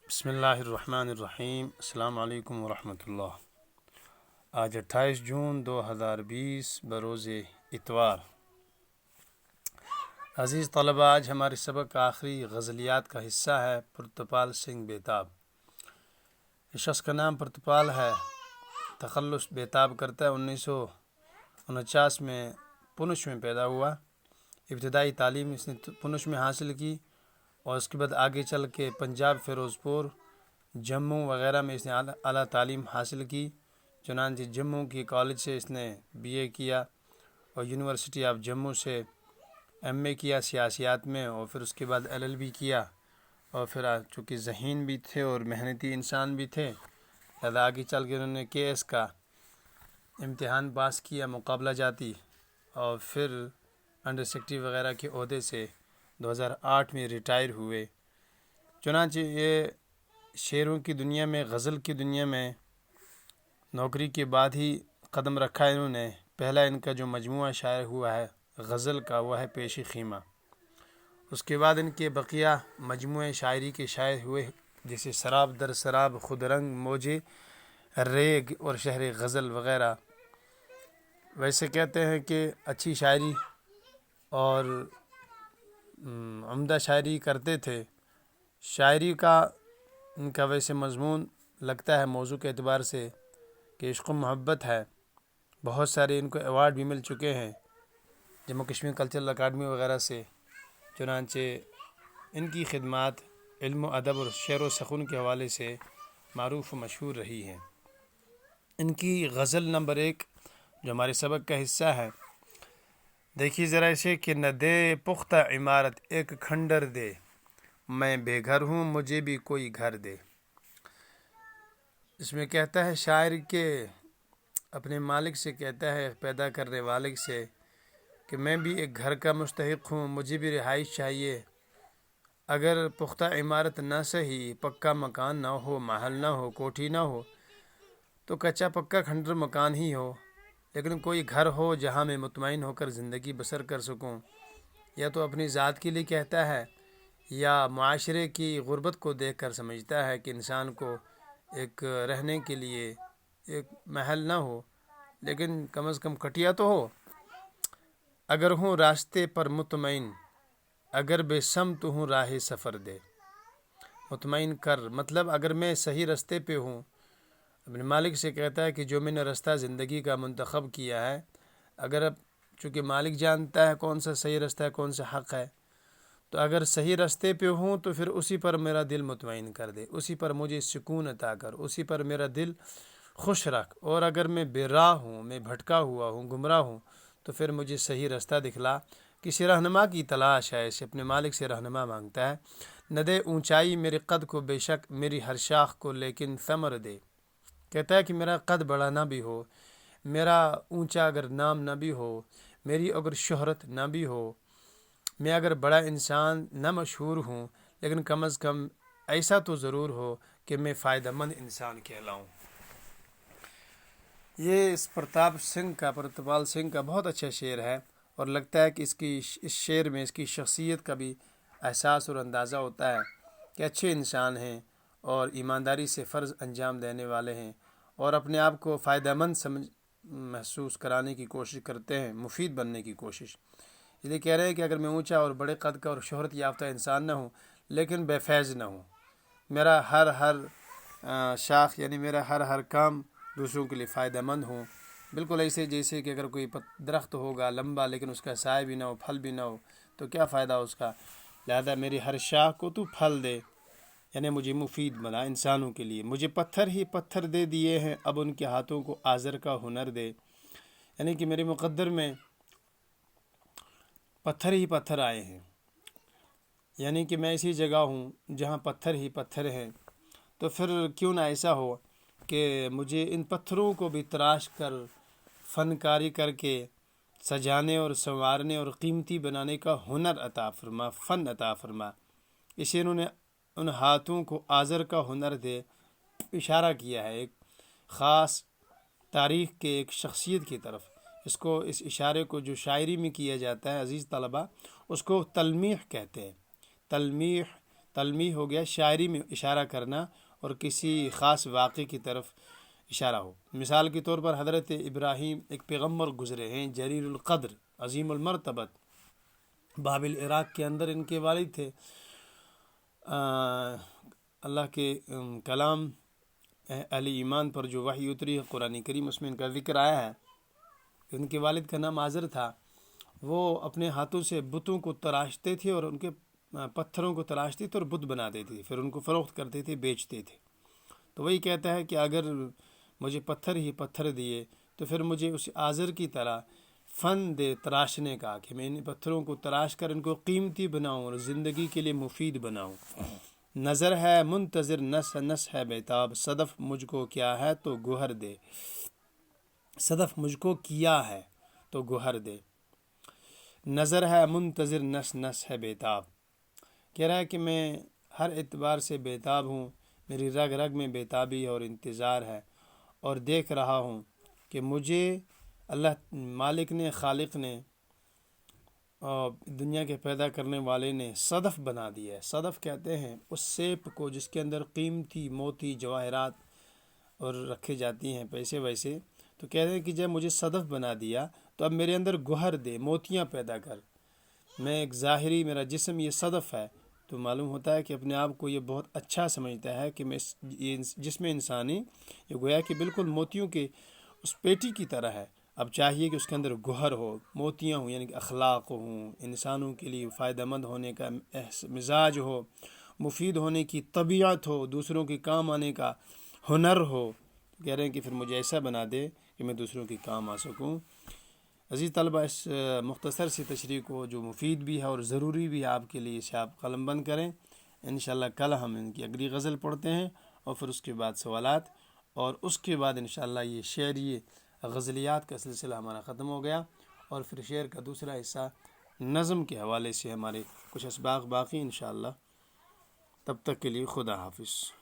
بسم اللہ الرحمن الرحیم۔ السلام علیکم ورحمۃ اللہ۔ آج 28 جون 2020 بروز اتوار۔ عزیز طلبہ، آج ہمارے سبق کا آخری غزلیات کا حصہ ہے پرتپال سنگھ بیتاب۔ اس شخص کا نام پرتپال ہے، تخلص بیتاب کرتا ہے۔ 1949 میں پونچھ میں پیدا ہوا۔ ابتدائی تعلیم اس نے پونچھ میں حاصل کی اور اس کے بعد آگے چل کے پنجاب، فیروز پور، جموں وغیرہ میں اس نے اعلیٰ تعلیم حاصل کی۔ چنانچہ جموں کی کالج سے اس نے BA کیا اور یونیورسٹی آف جموں سے MA کیا سیاسیات میں، اور پھر اس کے بعد LLB کیا، اور پھر چونکہ ذہین بھی تھے اور محنتی انسان بھی تھے، لہذا آگے چل کے انہوں نے KS کا امتحان پاس کیا مقابلہ جاتی، اور پھر انڈر سیکرٹری وغیرہ کے عہدے سے 2008 میں ریٹائر ہوئے۔ چنانچہ یہ شعروں کی دنیا میں، غزل کی دنیا میں نوکری کے بعد ہی قدم رکھا انہوں نے۔ پہلا ان کا جو مجموعہ شائع ہوا ہے غزل کا، وہ ہے پیش خیمہ۔ اس کے بعد ان کے بقیہ مجموعے شاعری کے شائع ہوئے، جیسے سراب در سراب، خود رنگ، موجے ریگ اور شہر غزل وغیرہ۔ ویسے کہتے ہیں کہ اچھی شاعری اور عمدہ شاعری کرتے تھے۔ شاعری کا ان کا ویسے مضمون لگتا ہے موضوع کے اعتبار سے کہ عشق و محبت ہے۔ بہت سارے ان کو ایوارڈ بھی مل چکے ہیں جموں کشمیر کلچرل اکیڈمی وغیرہ سے۔ چنانچہ ان کی خدمات علم و ادب اور شعر و سخن کے حوالے سے معروف و مشہور رہی ہیں۔ ان کی غزل نمبر 1 جو ہمارے سبق کا حصہ ہے، دیکھیے ذرا اسے کہ نہ دے پختہ عمارت ایک کھنڈر دے، میں بے گھر ہوں مجھے بھی کوئی گھر دے۔ اس میں کہتا ہے شاعر کہ اپنے مالک سے کہتا ہے، پیدا کرنے والے سے، کہ میں بھی ایک گھر کا مستحق ہوں، مجھے بھی رہائش چاہیے۔ اگر پختہ عمارت نہ صحیح، پکا مکان نہ ہو، محل نہ ہو، کوٹھی نہ ہو، تو کچا پکا کھنڈر مکان ہی ہو، لیکن کوئی گھر ہو جہاں میں مطمئن ہو کر زندگی بسر کر سکوں۔ یا تو اپنی ذات کے لیے کہتا ہے یا معاشرے کی غربت کو دیکھ کر سمجھتا ہے کہ انسان کو ایک رہنے کے لیے ایک محل نہ ہو، لیکن کم از کم کٹیا تو ہو۔ اگر ہوں راستے پر مطمئن، اگر بے سمت ہوں راہ سفر دے۔ مطمئن کر، مطلب اگر میں صحیح راستے پہ ہوں، اپنے مالک سے کہتا ہے کہ جو میں نے راستہ زندگی کا منتخب کیا ہے، اگر اب چونکہ مالک جانتا ہے کون سا صحیح راستہ ہے، کون سا حق ہے، تو اگر صحیح راستے پہ ہوں تو پھر اسی پر میرا دل مطمئن کر دے، اسی پر مجھے سکون عطا کر، اسی پر میرا دل خوش رکھ۔ اور اگر میں بے راہ ہوں، میں بھٹکا ہوا ہوں، گمراہ ہوں، تو پھر مجھے صحیح راستہ دکھلا۔ کسی رہنما کی تلاش ہے، اسے اپنے مالک سے رہنما مانگتا ہے۔ نہ دے اونچائی میرے قد کو بے شک، میری ہر شاخ کو لیکن ثمر دے۔ کہتا ہے کہ میرا قد بڑا نہ بھی ہو، میرا اونچا اگر نام نہ بھی ہو، میری اگر شہرت نہ بھی ہو، میں اگر بڑا انسان نہ مشہور ہوں، لیکن کم از کم ایسا تو ضرور ہو کہ میں فائدہ مند انسان کہلاؤں۔ یہ اس پرتپال سنگھ کا بہت اچھا شعر ہے، اور لگتا ہے کہ اس شعر میں اس کی شخصیت کا بھی احساس اور اندازہ ہوتا ہے کہ اچھے انسان ہیں اور ایمانداری سے فرض انجام دینے والے ہیں، اور اپنے آپ کو فائدہ مند محسوس کرانے کی کوشش کرتے ہیں، مفید بننے کی کوشش۔ اس لیے کہہ رہے ہیں کہ اگر میں اونچا اور بڑے قد کا اور شہرت یافتہ انسان نہ ہوں، لیکن بے فیض نہ ہوں، میرا ہر شاخ یعنی میرا ہر کام دوسروں کے لیے فائدہ مند ہوں، بالکل ایسے جیسے کہ اگر کوئی درخت ہوگا لمبا لیکن اس کا سایہ بھی نہ ہو، پھل بھی نہ ہو، تو کیا فائدہ اس کا۔ لہذا میری ہر شاخ کو تو پھل دے، یعنی مجھے مفید بنا انسانوں کے لیے۔ مجھے پتھر ہی پتھر دے دیے ہیں، اب ان کے ہاتھوں کو آزر کا ہنر دے۔ یعنی کہ میرے مقدر میں پتھر ہی پتھر آئے ہیں، یعنی کہ میں ایسی جگہ ہوں جہاں پتھر ہی پتھر ہیں، تو پھر کیوں نہ ایسا ہو کہ مجھے ان پتھروں کو بھی تراش کر، فنکاری کر کے سجانے اور سنوارنے اور قیمتی بنانے کا ہنر عطا فرما، فن عطا فرما۔ اسے انہوں نے ان ہاتھوں کو آزر کا ہنر دے اشارہ کیا ہے ایک خاص تاریخ کے ایک شخصیت کی طرف۔ اس اشارے کو جو شاعری میں کیا جاتا ہے عزیز طلبہ، اس کو تلمیح کہتے ہیں۔ تلمیح تلمیح ہو گیا شاعری میں اشارہ کرنا اور کسی خاص واقعے کی طرف اشارہ ہو۔ مثال کے طور پر حضرت ابراہیم ایک پیغمبر گزرے ہیں، جلیل القدر، عظیم المرتبت، بابل عراق کے اندر ان کے والد تھے۔ اللہ کے کلام اہل ایمان پر جو وحی اتری ہے قرآن کریم، اس میں ان کا ذکر آیا ہے کہ ان کے والد کا نام آزر تھا۔ وہ اپنے ہاتھوں سے بتوں کو تراشتے تھے اور ان کے پتھروں کو تراشتے تھے اور بت بناتے تھے، پھر ان کو فروخت کرتے تھے، بیچتے تھے۔ تو وہی کہتا ہے کہ اگر مجھے پتھر ہی پتھر دیے تو پھر مجھے اس آزر کی طرح فن دے تراشنے کا، کہ میں ان پتھروں کو تراش کر ان کو قیمتی بناؤں اور زندگی کے لیے مفید بناؤں۔ نظر ہے منتظر نس نس ہے بیتاب، صدف مجھ کو کیا ہے تو گوہر دے، صدف مجھ کو کیا ہے تو گوہر دے، نظر ہے منتظر نس نس ہے بیتاب۔ کہہ رہا ہے کہ میں ہر اعتبار سے بیتاب ہوں، میری رگ رگ میں بیتابی اور انتظار ہے، اور دیکھ رہا ہوں کہ مجھے اللہ مالک نے، خالق نے، اور دنیا کے پیدا کرنے والے نے صدف بنا دیا ہے۔ صدف کہتے ہیں اس سیپ کو جس کے اندر قیمتی موتی جواہرات اور رکھے جاتی ہیں پیسے ویسے، تو کہہ رہے ہیں کہ جب مجھے صدف بنا دیا تو اب میرے اندر گوہر دے، موتیاں پیدا کر۔ میں ایک ظاہری، میرا جسم یہ صدف ہے، تو معلوم ہوتا ہے کہ اپنے آپ کو یہ بہت اچھا سمجھتا ہے کہ میں جسم انسانی یہ گویا کہ بالکل موتیوں کے اس پیٹی کی طرح ہے۔ اب چاہیے کہ اس کے اندر گوہر ہو، موتیاں ہوں، یعنی کہ اخلاق ہوں، انسانوں کے لیے فائدہ مند ہونے کا مزاج ہو، مفید ہونے کی طبیعت ہو، دوسروں کے کام آنے کا ہنر ہو۔ کہہ رہے ہیں کہ پھر مجھے ایسا بنا دے کہ میں دوسروں کے کام آ سکوں۔ عزیز طلبہ، اس مختصر سی تشریح کو جو مفید بھی ہے اور ضروری بھی ہے آپ کے لیے، اسے آپ قلم بند کریں۔ انشاءاللہ کل ہم ان کی اگلی غزل پڑھتے ہیں، اور پھر اس کے بعد سوالات، اور اس کے بعد انشاءاللہ یہ شعری غزلیات کا سلسلہ ہمارا ختم ہو گیا، اور پھر شعر کا دوسرا حصہ نظم کے حوالے سے ہمارے کچھ اسباق باقی انشاءاللہ۔ تب تک کے لیے خدا حافظ۔